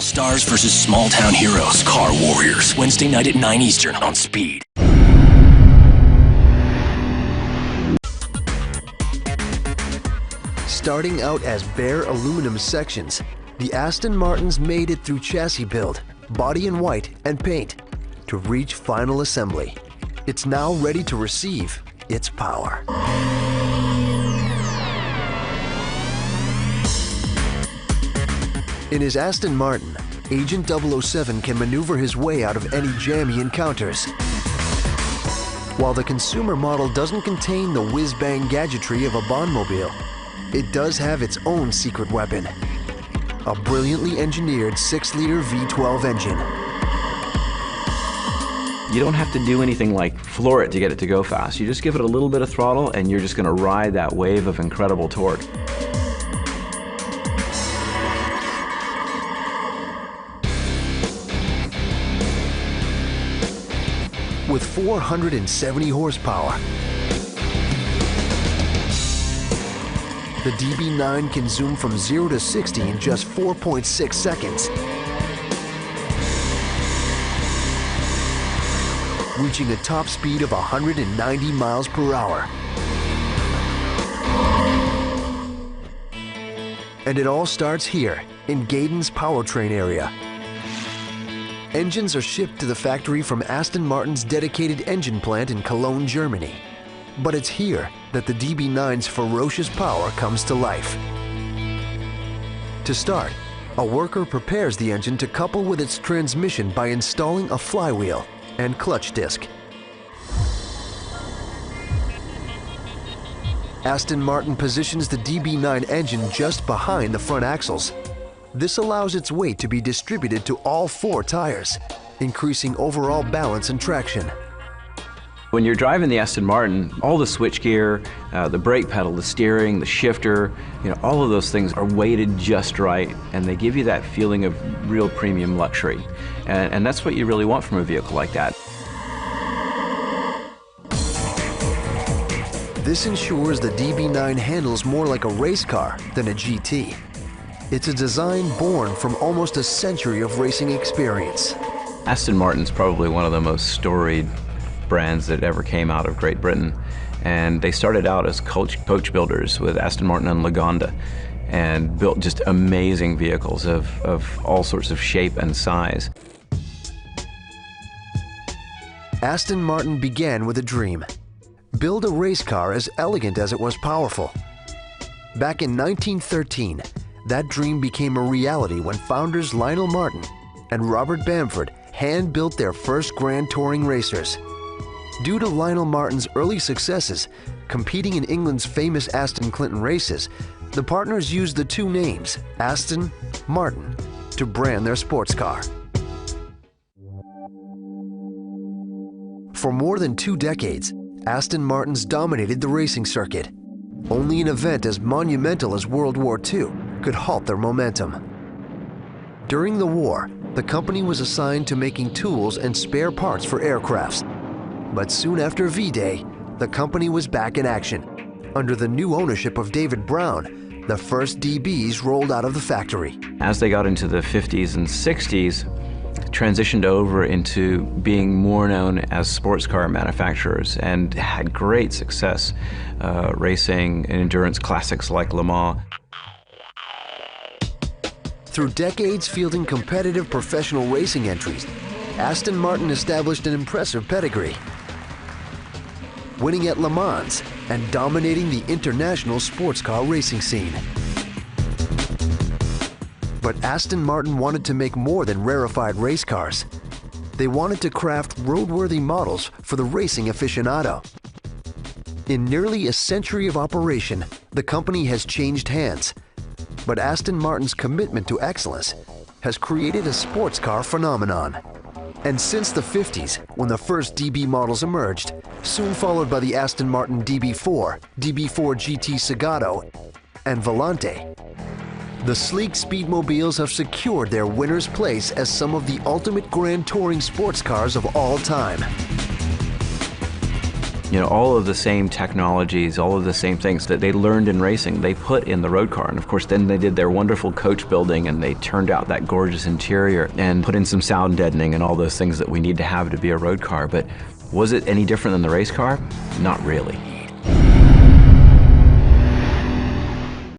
All-stars versus small-town heroes. Car Warriors. Wednesday night at 9 Eastern on Speed. Starting out as bare aluminum sections, the Aston Martins made it through chassis build, body in white, and paint to reach final assembly. It's now ready to receive its power. In his Aston Martin, Agent 007 can maneuver his way out of any jam he encounters. While the consumer model doesn't contain the whiz-bang gadgetry of a Bondmobile, it does have its own secret weapon, a brilliantly engineered 6-liter V12 engine. You don't have to do anything like floor it to get it to go fast. You just give it a little bit of throttle and you're just going to ride that wave of incredible torque. With 470 horsepower, the DB9 can zoom from 0 to 60 in just 4.6 seconds, reaching a top speed of 190 miles per hour. And it all starts here in Gaydon's powertrain area. Engines are shipped to the factory from Aston Martin's dedicated engine plant in Cologne, Germany. But it's here that the DB9's ferocious power comes to life. To start, a worker prepares the engine to couple with its transmission by installing a flywheel and clutch disc. Aston Martin positions the DB9 engine just behind the front axles. This allows its weight to be distributed to all 4 tires, increasing overall balance and traction. When you're driving the Aston Martin, all the switchgear, the brake pedal, the steering, the shifter, all of those things are weighted just right, and they give you that feeling of real premium luxury. And that's what you really want from a vehicle like that. This ensures the DB9 handles more like a race car than a GT. It's a design born from almost a century of racing experience. Aston Martin's probably one of the most storied brands that ever came out of Great Britain. And they started out as coach builders with Aston Martin and Lagonda and built just amazing vehicles of all sorts of shape and size. Aston Martin began with a dream: build a race car as elegant as it was powerful. Back in 1913, that dream became a reality when founders Lionel Martin and Robert Bamford hand-built their first Grand Touring racers. Due to Lionel Martin's early successes competing in England's famous Aston Clinton races, the partners used the 2 names, Aston, Martin, to brand their sports car. For more than 2 decades, Aston Martins dominated the racing circuit. Only an event as monumental as World War II could halt their momentum. During the war, the company was assigned to making tools and spare parts for aircrafts. But soon after V-Day, the company was back in action. Under the new ownership of David Brown, the first DBs rolled out of the factory. As they got into the 50s and 60s, transitioned over into being more known as sports car manufacturers and had great success racing and endurance classics like Le Mans. Through decades fielding competitive professional racing entries, Aston Martin established an impressive pedigree, winning at Le Mans and dominating the international sports car racing scene. But Aston Martin wanted to make more than rarefied race cars. They wanted to craft roadworthy models for the racing aficionado. In nearly a century of operation, the company has changed hands. But Aston Martin's commitment to excellence has created a sports car phenomenon. And since the 50s, when the first DB models emerged, soon followed by the Aston Martin DB4, DB4 GT Segato, and Volante, the sleek Speedmobiles have secured their winner's place as some of the ultimate grand touring sports cars of all time. You know, all of the same technologies, all of the same things that they learned in racing, they put in the road car. And of course, then they did their wonderful coach building and they turned out that gorgeous interior and put in some sound deadening and all those things that we need to have to be a road car. But was it any different than the race car? Not really.